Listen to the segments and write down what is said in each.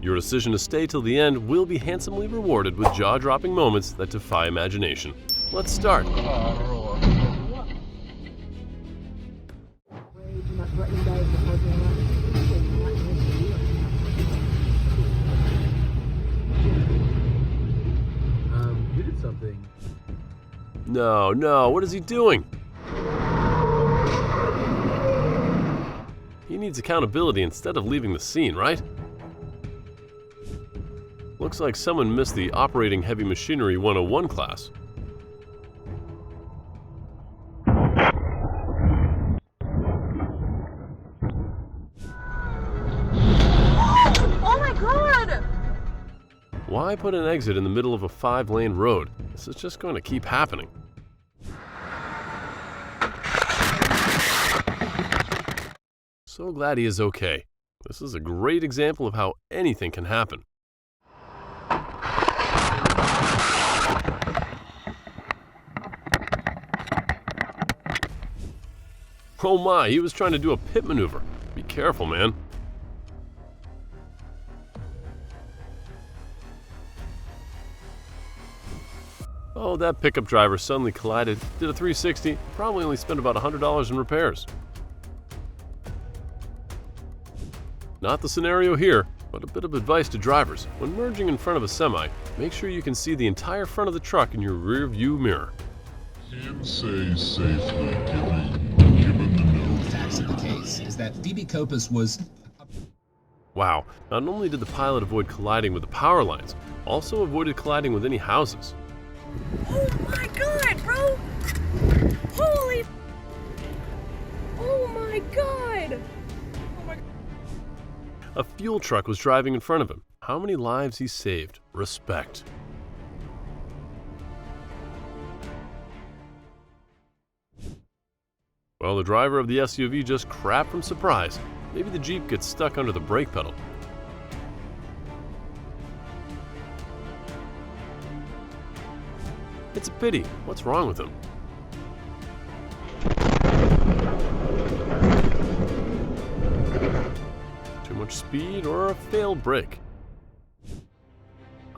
Your decision to stay till the end will be handsomely rewarded with jaw-dropping moments that defy imagination. Let's start. You did something. No, what is he doing? He needs accountability instead of leaving the scene, right? Looks like someone missed the Operating Heavy Machinery 101 class. Oh my God! Why put an exit in the middle of a 5-lane road? This is just going to keep happening. So glad he is okay. This is a great example of how anything can happen. Oh my, he was trying to do a pit maneuver. Be careful, man. Oh, that pickup driver suddenly collided, did a 360, probably only spent about $100 in repairs. Not the scenario here, but a bit of advice to drivers. When merging in front of a semi, make sure you can see the entire front of the truck in your rear view mirror. Can say safely given the known facts of the case is that Phoebe Copus was... Wow, not only did the pilot avoid colliding with the power lines, also avoided colliding with any houses. Oh my God, bro! Holy... Oh my God! Oh my... A fuel truck was driving in front of him. How many lives he saved? Respect. Well, the driver of the SUV just crapped from surprise. Maybe the Jeep gets stuck under the brake pedal. It's a pity. What's wrong with him? Too much speed or a failed brake?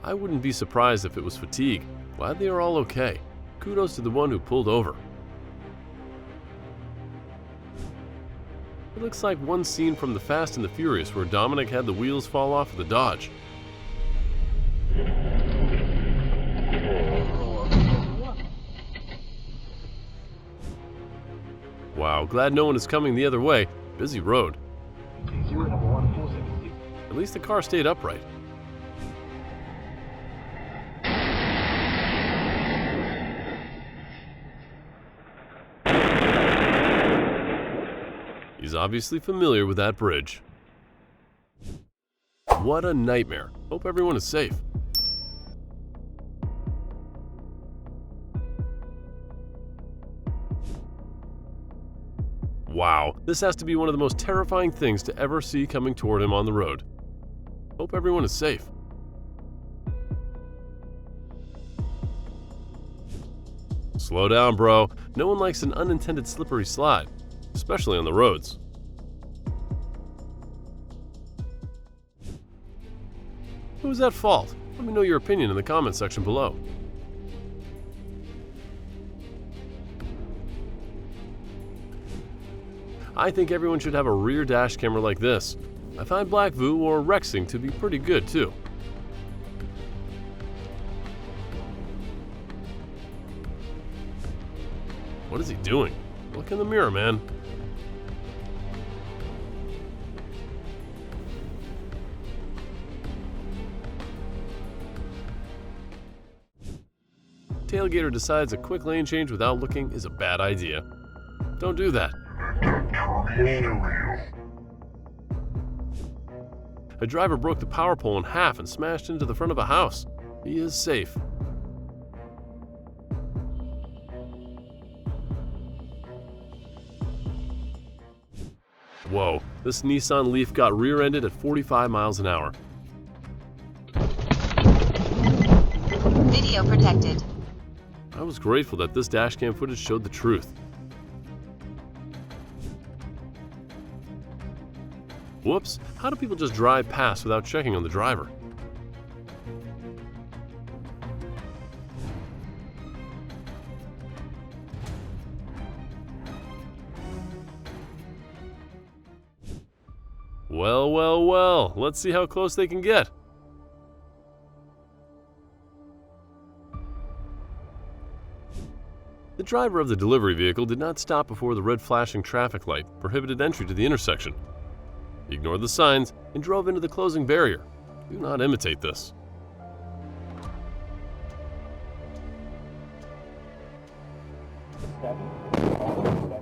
I wouldn't be surprised if it was fatigue. Glad they are all okay. Kudos to the one who pulled over. It looks like one scene from The Fast and the Furious where Dominic had the wheels fall off of the Dodge. Wow, glad no one is coming the other way. Busy road. At least the car stayed upright. He's obviously familiar with that bridge. What a nightmare. Hope everyone is safe. Wow, this has to be one of the most terrifying things to ever see coming toward him on the road. Hope everyone is safe. Slow down, bro. No one likes an unintended slippery slide, especially on the roads. Who is at fault? Let me know your opinion in the comment section below. I think everyone should have a rear dash camera like this. I find Blackview or Rexing to be pretty good too. What is he doing? Look in the mirror, man. Tailgater decides a quick lane change without looking is a bad idea. Don't do that. A driver broke the power pole in half and smashed into the front of a house. He is safe. Whoa, this Nissan Leaf got rear-ended at 45 miles an hour. Video protected. I was grateful that this dashcam footage showed the truth. Whoops, how do people just drive past without checking on the driver? Well, well, well, let's see how close they can get. The driver of the delivery vehicle did not stop before the red flashing traffic light prohibited entry to the intersection. He ignored the signs and drove into the closing barrier. Do not imitate this.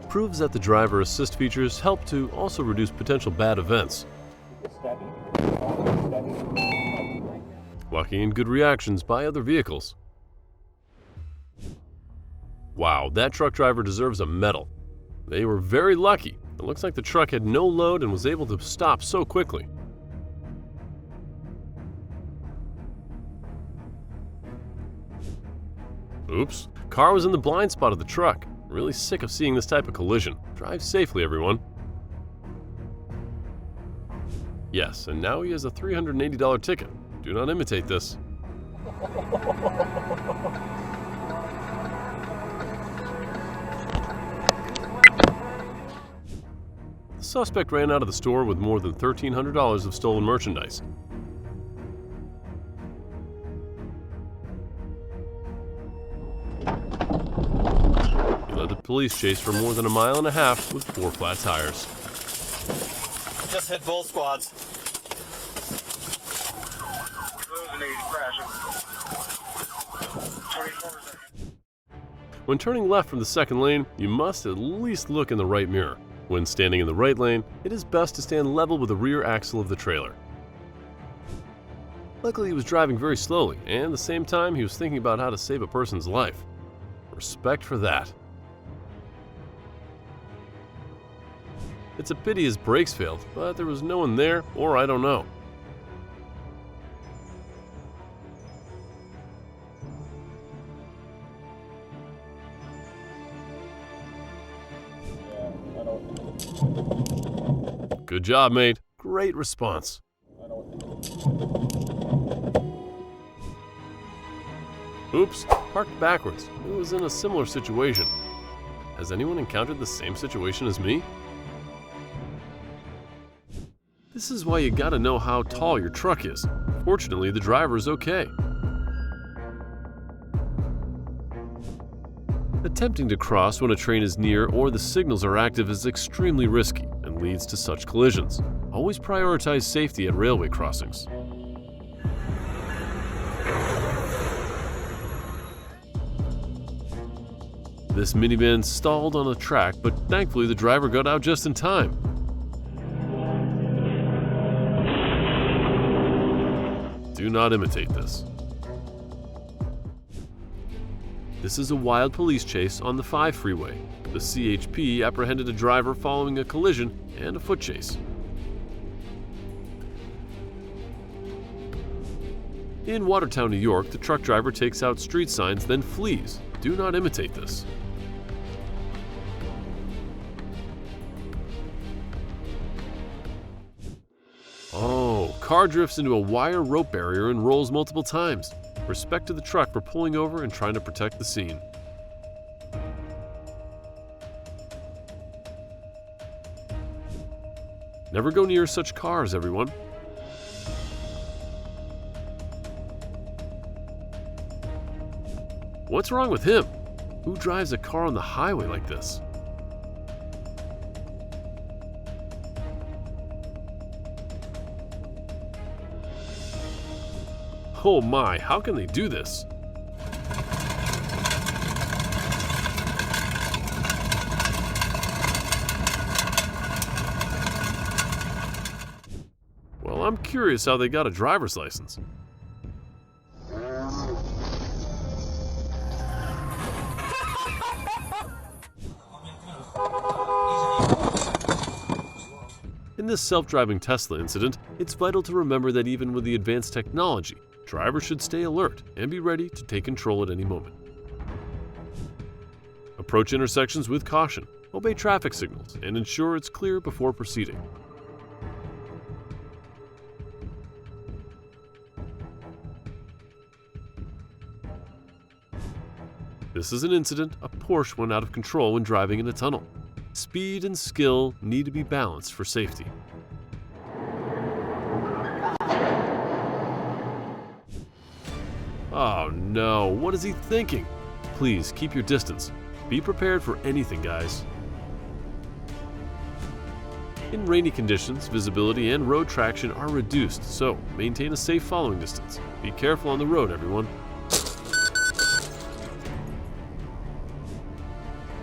Proves that the driver assist features help to also reduce potential bad events. Lucky and good reactions by other vehicles. Wow, that truck driver deserves a medal. They were very lucky. It looks like the truck had no load and was able to stop so quickly. Oops, car was in the blind spot of the truck. Really sick of seeing this type of collision. Drive safely, everyone. Yes, and now he has a $380 ticket. Do not imitate this. The suspect ran out of the store with more than $1,300 of stolen merchandise. He led the police chase for more than 1.5 miles with 4 flat tires. Just hit both squads. When turning left from the second lane, you must at least look in the right mirror. When standing in the right lane, it is best to stand level with the rear axle of the trailer. Luckily, he was driving very slowly, and at the same time, he was thinking about how to save a person's life. Respect for that. It's a pity his brakes failed, but there was no one there, or I don't know. Good job, mate. Great response. Oops, parked backwards. It was in a similar situation. Has anyone encountered the same situation as me? This is why you gotta know how tall your truck is. Fortunately, the driver is okay. Attempting to cross when a train is near or the signals are active is extremely risky and leads to such collisions. Always prioritize safety at railway crossings. This minivan stalled on a track, but thankfully the driver got out just in time. Do not imitate this. This is a wild police chase on the 5 freeway. The CHP apprehended a driver following a collision and a foot chase. In Watertown, New York, the truck driver takes out street signs, then flees. Do not imitate this. Oh, car drifts into a wire rope barrier and rolls multiple times. Respect to the truck for pulling over and trying to protect the scene. Never go near such cars, everyone. What's wrong with him? Who drives a car on the highway like this? Oh my, how can they do this? Well, I'm curious how they got a driver's license. In this self-driving Tesla incident, it's vital to remember that even with the advanced technology, drivers should stay alert and be ready to take control at any moment. Approach intersections with caution, obey traffic signals, and ensure it's clear before proceeding. This is an incident. A Porsche went out of control when driving in a tunnel. Speed and skill need to be balanced for safety. Oh no, what is he thinking? Please keep your distance. Be prepared for anything, guys. In rainy conditions, visibility and road traction are reduced, so maintain a safe following distance. Be careful on the road, everyone.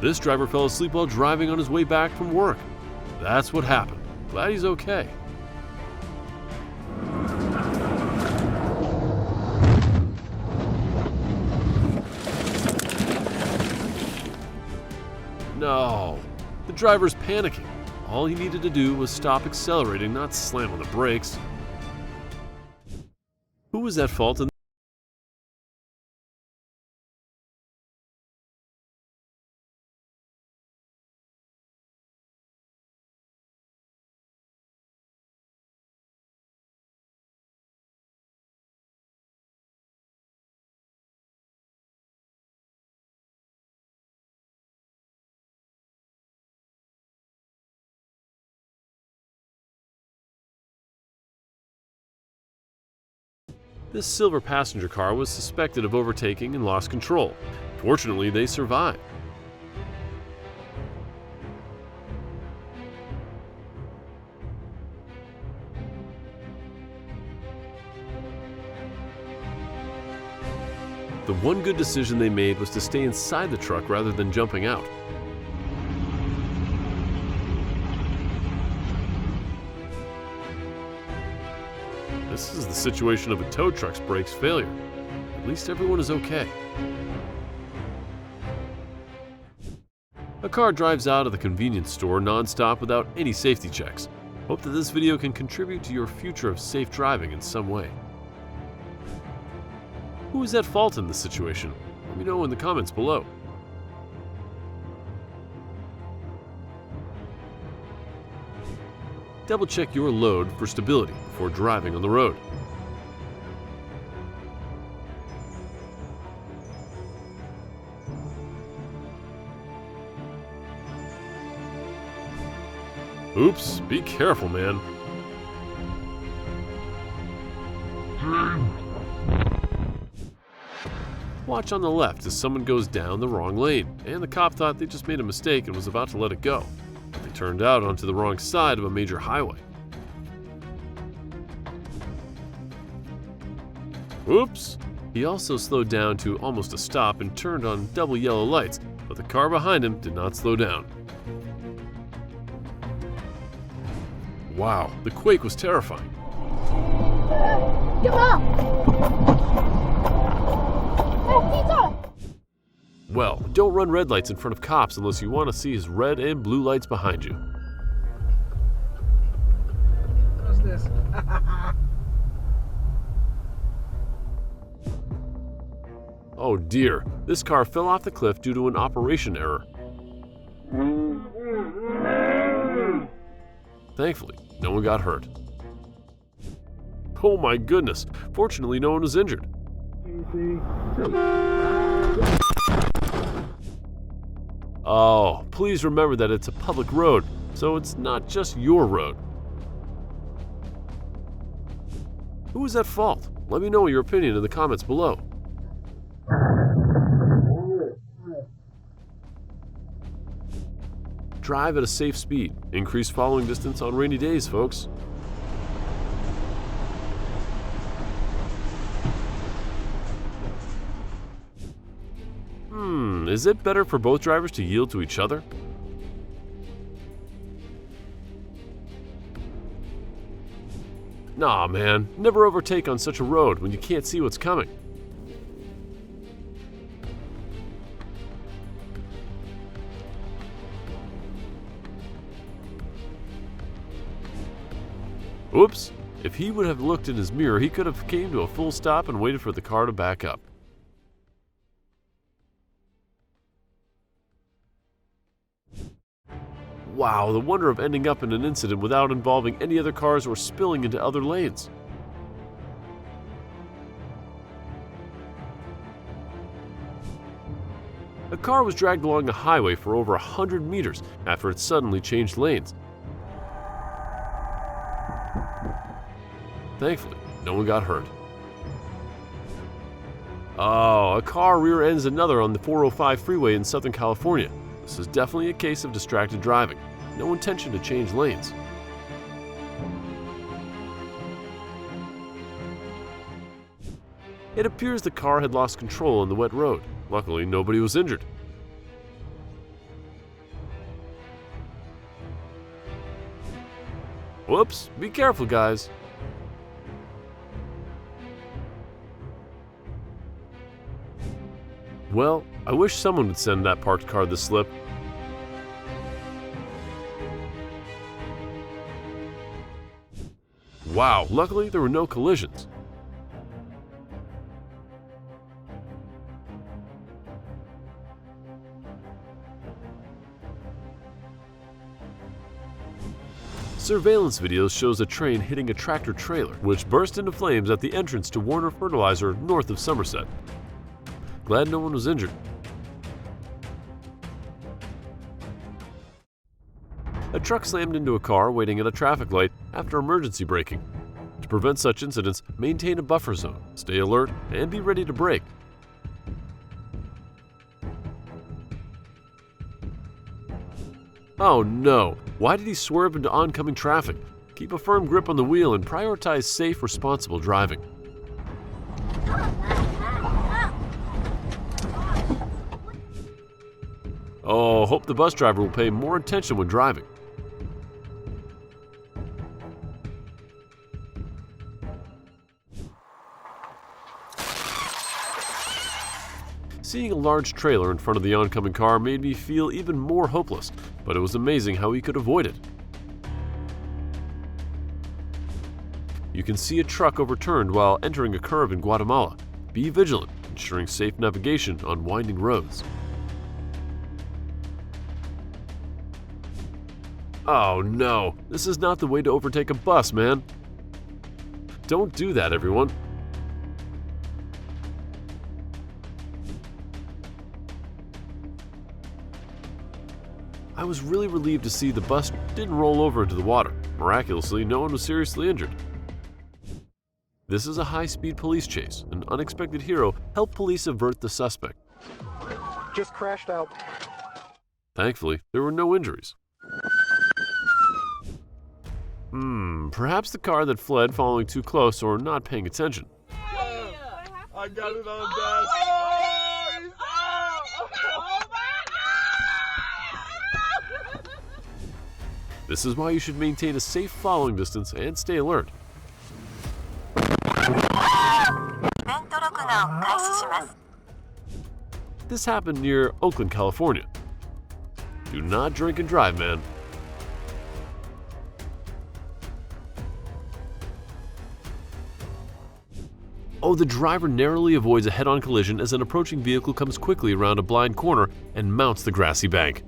This driver fell asleep while driving on his way back from work. That's what happened. Glad he's okay. No, the driver's panicking. All he needed to do was stop accelerating, not slam on the brakes. Who was at fault in This silver passenger car was suspected of overtaking and lost control. Fortunately, they survived. The one good decision they made was to stay inside the truck rather than jumping out. This is the situation of a tow truck's brakes failure. At least everyone is okay. A car drives out of the convenience store non-stop without any safety checks. Hope that this video can contribute to your future of safe driving in some way. Who is at fault in this situation? Let me know in the comments below. Double check your load for stability before driving on the road. Oops, be careful, man. Watch on the left as someone goes down the wrong lane, and the cop thought they just made a mistake and was about to let it go. They turned out onto the wrong side of a major highway. Oops! He also slowed down to almost a stop and turned on double yellow lights, but the car behind him did not slow down. Wow, the quake was terrifying. Well, don't run red lights in front of cops unless you want to see his red and blue lights behind you. What's this? Oh dear, this car fell off the cliff due to an operation error. Thankfully, no one got hurt. Oh my goodness, fortunately no one was injured. Oh, please remember that it's a public road, so it's not just your road. Who is at fault? Let me know your opinion in the comments below. Drive at a safe speed. Increase following distance on rainy days, folks. Is it better for both drivers to yield to each other? Nah, man, never overtake on such a road when you can't see what's coming. Oops, if he would have looked in his mirror, he could have came to a full stop and waited for the car to back up. Wow, the wonder of ending up in an incident without involving any other cars or spilling into other lanes. A car was dragged along the highway for over 100 meters after it suddenly changed lanes. Thankfully, no one got hurt. Oh, a car rear-ends another on the 405 freeway in Southern California. This is definitely a case of distracted driving. No intention to change lanes. It appears the car had lost control on the wet road. Luckily, nobody was injured. Whoops, be careful, guys. Well, I wish someone would send that parked car the slip. Wow, luckily there were no collisions. Surveillance video shows a train hitting a tractor trailer, which burst into flames at the entrance to Warner Fertilizer north of Somerset. Glad no one was injured. A truck slammed into a car waiting at a traffic light after emergency braking. To prevent such incidents, maintain a buffer zone, stay alert, and be ready to brake. Oh no! Why did he swerve into oncoming traffic? Keep a firm grip on the wheel and prioritize safe, responsible driving. Oh, hope the bus driver will pay more attention when driving. Seeing a large trailer in front of the oncoming car made me feel even more hopeless, but it was amazing how he could avoid it. You can see a truck overturned while entering a curve in Guatemala. Be vigilant, ensuring safe navigation on winding roads. Oh no, this is not the way to overtake a bus, man. Don't do that, everyone. I was really relieved to see the bus didn't roll over into the water. Miraculously, no one was seriously injured. This is a high-speed police chase. An unexpected hero helped police avert the suspect. Just crashed out. Thankfully, there were no injuries. Perhaps the car that fled following too close or not paying attention. I got it on desk. This is why you should maintain a safe following distance and stay alert. This happened near Oakland, California. Do not drink and drive, man. Oh, the driver narrowly avoids a head-on collision as an approaching vehicle comes quickly around a blind corner and mounts the grassy bank.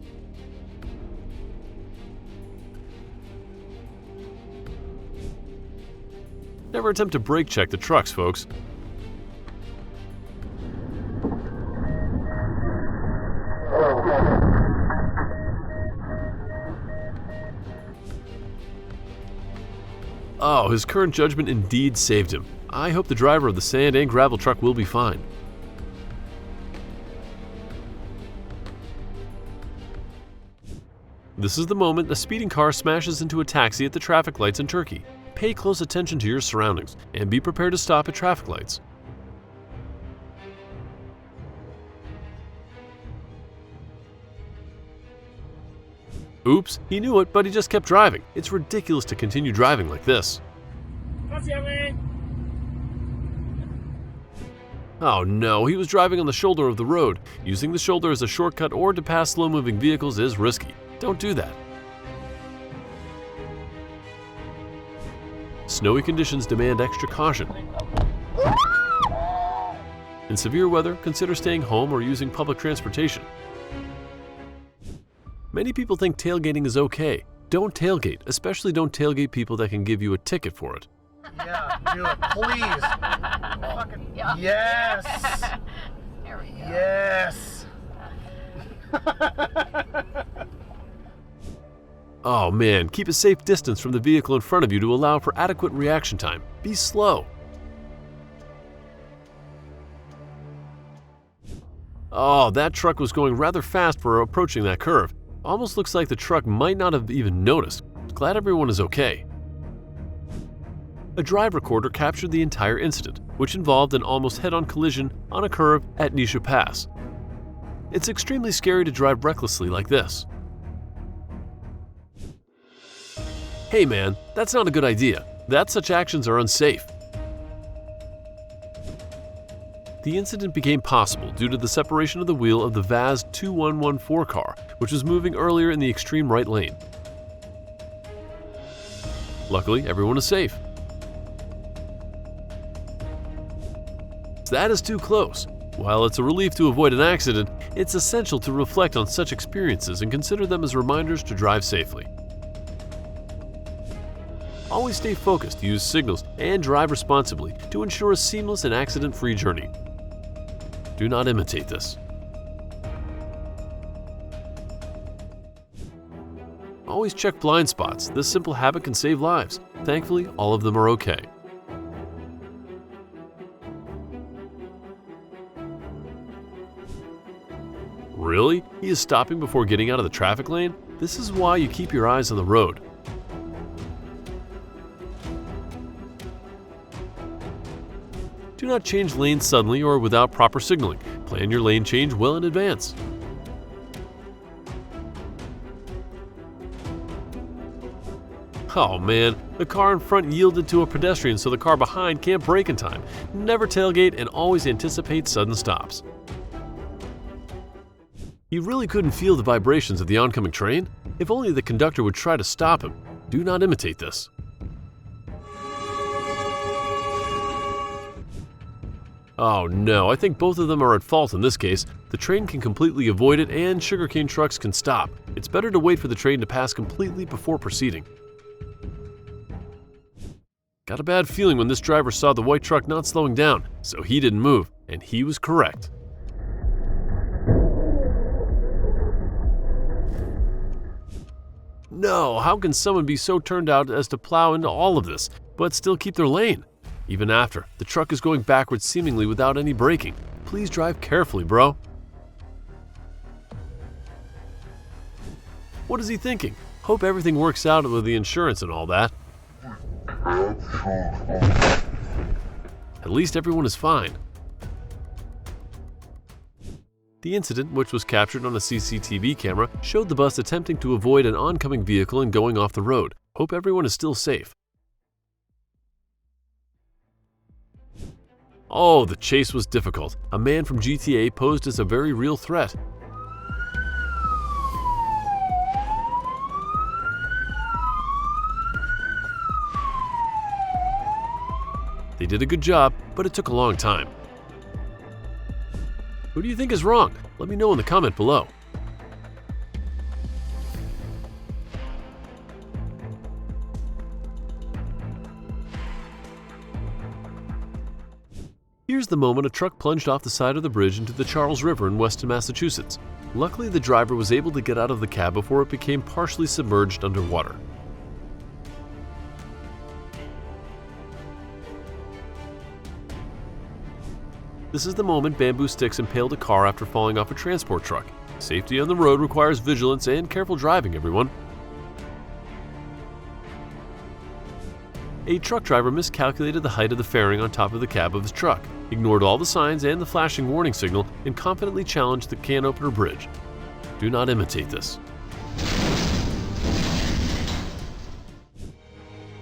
Never attempt to brake check the trucks, folks. Oh, his current judgment indeed saved him. I hope the driver of the sand and gravel truck will be fine. This is the moment a speeding car smashes into a taxi at the traffic lights in Turkey. Pay close attention to your surroundings and be prepared to stop at traffic lights. Oops, he knew it, but he just kept driving. It's ridiculous to continue driving like this. Oh no, he was driving on the shoulder of the road. Using the shoulder as a shortcut or to pass slow-moving vehicles is risky. Don't do that. Snowy conditions demand extra caution. In severe weather, consider staying home or using public transportation. Many people think tailgating is okay. Don't tailgate, especially don't tailgate people that can give you a ticket for it. Yeah, do it, please. Fucking yes. There we go. Yes. Oh man, keep a safe distance from the vehicle in front of you to allow for adequate reaction time. Be slow. Oh, that truck was going rather fast for approaching that curve. Almost looks like the truck might not have even noticed. Glad everyone is okay. A drive recorder captured the entire incident, which involved an almost head-on collision on a curve at Nisha Pass. It's extremely scary to drive recklessly like this. Hey man, that's not a good idea. Such actions are unsafe. The incident became possible due to the separation of the wheel of the VAZ 2114 car, which was moving earlier in the extreme right lane. Luckily, everyone is safe. That is too close. While it's a relief to avoid an accident, it's essential to reflect on such experiences and consider them as reminders to drive safely. Always stay focused, use signals, and drive responsibly to ensure a seamless and accident-free journey. Do not imitate this. Always check blind spots. This simple habit can save lives. Thankfully, all of them are okay. Really? He is stopping before getting out of the traffic lane? This is why you keep your eyes on the road. Do not change lanes suddenly or without proper signaling. Plan your lane change well in advance. Oh man, the car in front yielded to a pedestrian so the car behind can't brake in time. Never tailgate and always anticipate sudden stops. He really couldn't feel the vibrations of the oncoming train? If only the conductor would try to stop him. Do not imitate this. Oh no, I think both of them are at fault in this case. The train can completely avoid it and sugarcane trucks can stop. It's better to wait for the train to pass completely before proceeding. Got a bad feeling when this driver saw the white truck not slowing down, so he didn't move, and he was correct. No, how can someone be so turned out as to plow into all of this, but still keep their lane? Even after, the truck is going backwards seemingly without any braking. Please drive carefully, bro. What is he thinking? Hope everything works out with the insurance and all that. At least everyone is fine. The incident, which was captured on a CCTV camera, showed the bus attempting to avoid an oncoming vehicle and going off the road. Hope everyone is still safe. Oh, the chase was difficult. A man from GTA posed as a very real threat. They did a good job, but it took a long time. Who do you think is wrong? Let me know in the comment below. Here's the moment a truck plunged off the side of the bridge into the Charles River in western Massachusetts. Luckily, the driver was able to get out of the cab before it became partially submerged underwater. This is the moment bamboo sticks impaled a car after falling off a transport truck. Safety on the road requires vigilance and careful driving, everyone. A truck driver miscalculated the height of the fairing on top of the cab of his truck, ignored all the signs and the flashing warning signal, and confidently challenged the can opener bridge. Do not imitate this.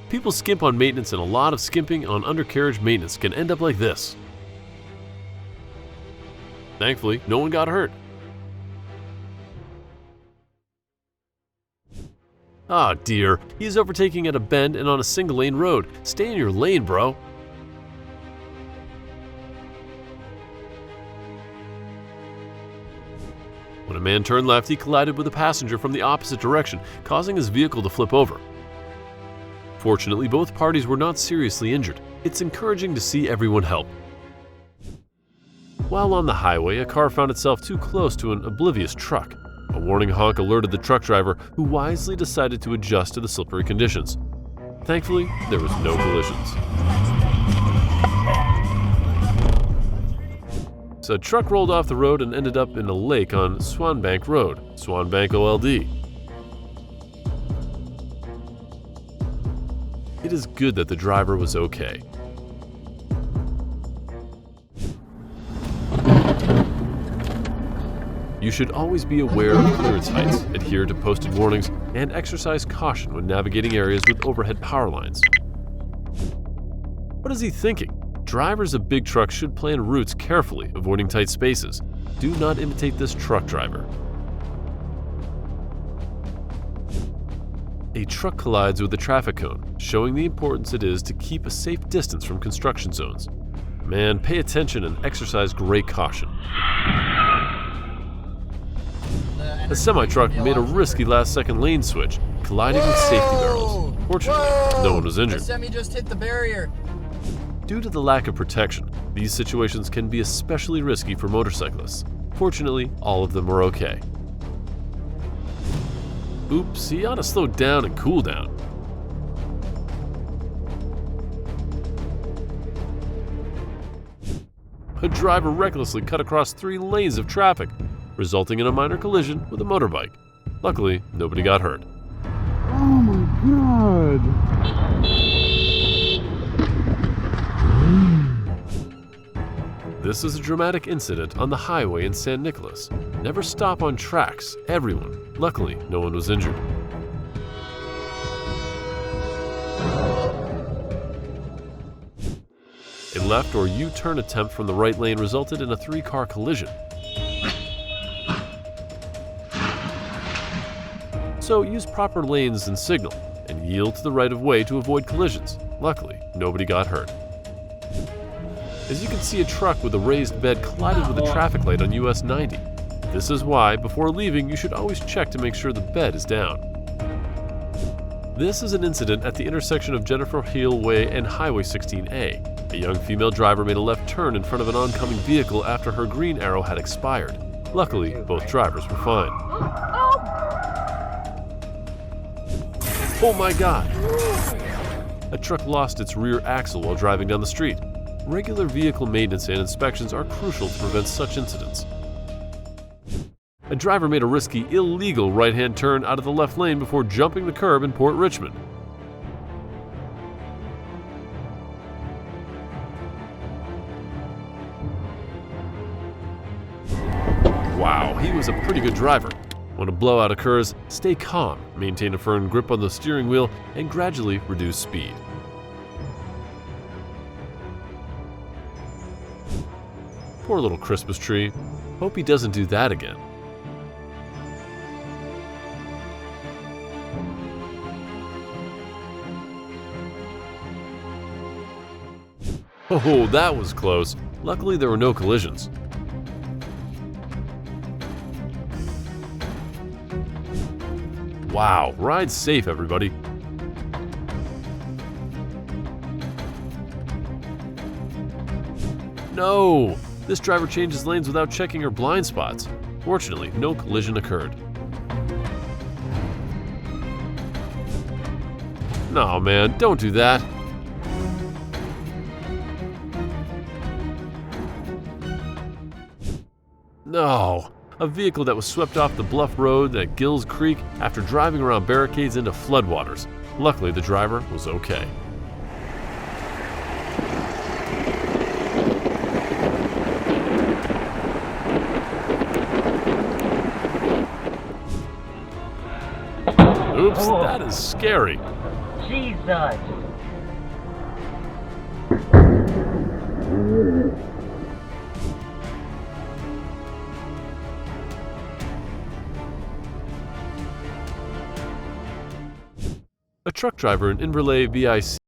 People skimp on maintenance, and a lot of skimping on undercarriage maintenance can end up like this. Thankfully, no one got hurt. Ah dear, he is overtaking at a bend and on a single-lane road. Stay in your lane, bro. When a man turned left, he collided with a passenger from the opposite direction, causing his vehicle to flip over. Fortunately, both parties were not seriously injured. It's encouraging to see everyone help. While on the highway, a car found itself too close to an oblivious truck. A warning honk alerted the truck driver, who wisely decided to adjust to the slippery conditions. Thankfully, there was no collisions. So a truck rolled off the road and ended up in a lake on Swanbank Road, Swanbank OLD. It is good that the driver was okay. You should always be aware of clearance heights, adhere to posted warnings, and exercise caution when navigating areas with overhead power lines. What is he thinking? Drivers of big trucks should plan routes carefully, avoiding tight spaces. Do not imitate this truck driver. A truck collides with a traffic cone, showing the importance it is to keep a safe distance from construction zones. Man, pay attention and exercise great caution. A semi-truck made a risky last-second lane switch, colliding with safety barrels. Fortunately, no one was injured. The semi just hit the barrier. Due to the lack of protection, these situations can be especially risky for motorcyclists. Fortunately, all of them were okay. Oops, he ought to slow down and cool down. A driver recklessly cut across 3 lanes of traffic, resulting in a minor collision with a motorbike. Luckily, nobody got hurt. Oh my god. This is a dramatic incident on the highway in San Nicolas. Never stop on tracks, everyone. Luckily, no one was injured. A left or U-turn attempt from the right lane resulted in a 3-car collision. So use proper lanes and signal, and yield to the right of way to avoid collisions. Luckily, nobody got hurt. As you can see, a truck with a raised bed collided with a traffic light on US 90. This is why, before leaving, you should always check to make sure the bed is down. This is an incident at the intersection of Jennifer Hill Way and Highway 16A. A young female driver made a left turn in front of an oncoming vehicle after her green arrow had expired. Luckily, both drivers were fine. Oh my God! A truck lost its rear axle while driving down the street. Regular vehicle maintenance and inspections are crucial to prevent such incidents. A driver made a risky, illegal right-hand turn out of the left lane before jumping the curb in Port Richmond. Wow, he was a pretty good driver. When a blowout occurs, stay calm, maintain a firm grip on the steering wheel, and gradually reduce speed. Poor little Christmas tree. Hope he doesn't do that again. Oh, that was close. Luckily, there were no collisions. Wow, ride safe, everybody. No! This driver changes lanes without checking her blind spots. Fortunately, no collision occurred. No, man, don't do that. No! A vehicle that was swept off the bluff road at Gills Creek after driving around barricades into floodwaters. Luckily, the driver was okay. Oops, that is scary. Jesus. A truck driver in Inverleigh, BIC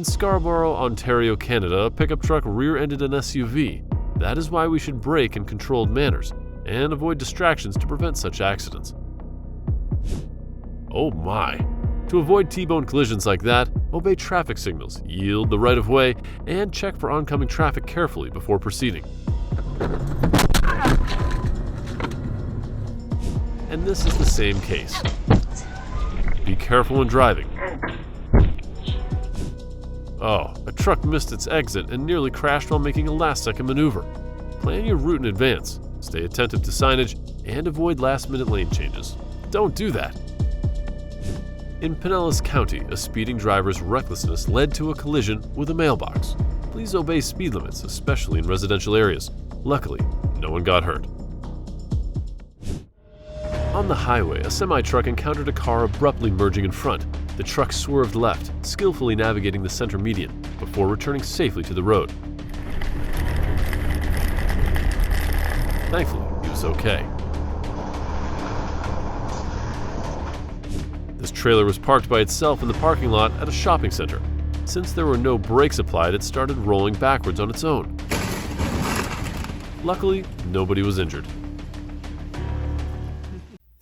In Scarborough, Ontario, Canada, a pickup truck rear-ended an SUV. That is why we should brake in controlled manners and avoid distractions to prevent such accidents. Oh my! To avoid T-bone collisions like that, obey traffic signals, yield the right-of-way, and check for oncoming traffic carefully before proceeding. And this is the same case. Be careful when driving. Oh, a truck missed its exit and nearly crashed while making a last-second maneuver. Plan your route in advance, stay attentive to signage, and avoid last-minute lane changes. Don't do that. In Pinellas County, a speeding driver's recklessness led to a collision with a mailbox. Please obey speed limits, especially in residential areas. Luckily, no one got hurt. On the highway, a semi-truck encountered a car abruptly merging in front. The truck swerved left, skillfully navigating the center median, before returning safely to the road. Thankfully, he was okay. This trailer was parked by itself in the parking lot at a shopping center. Since there were no brakes applied, it started rolling backwards on its own. Luckily, nobody was injured.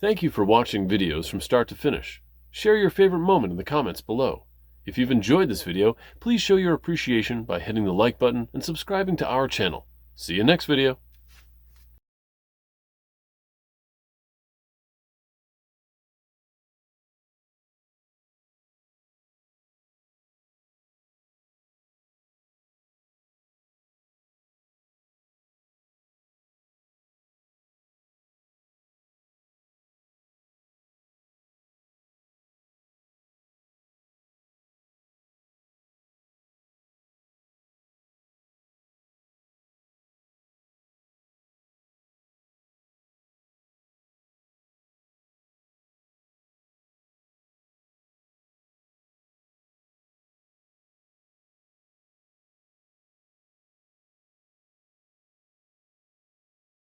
Thank you for watching videos from start to finish. Share your favorite moment in the comments below. If you've enjoyed this video, please show your appreciation by hitting the like button and subscribing to our channel. See you next video.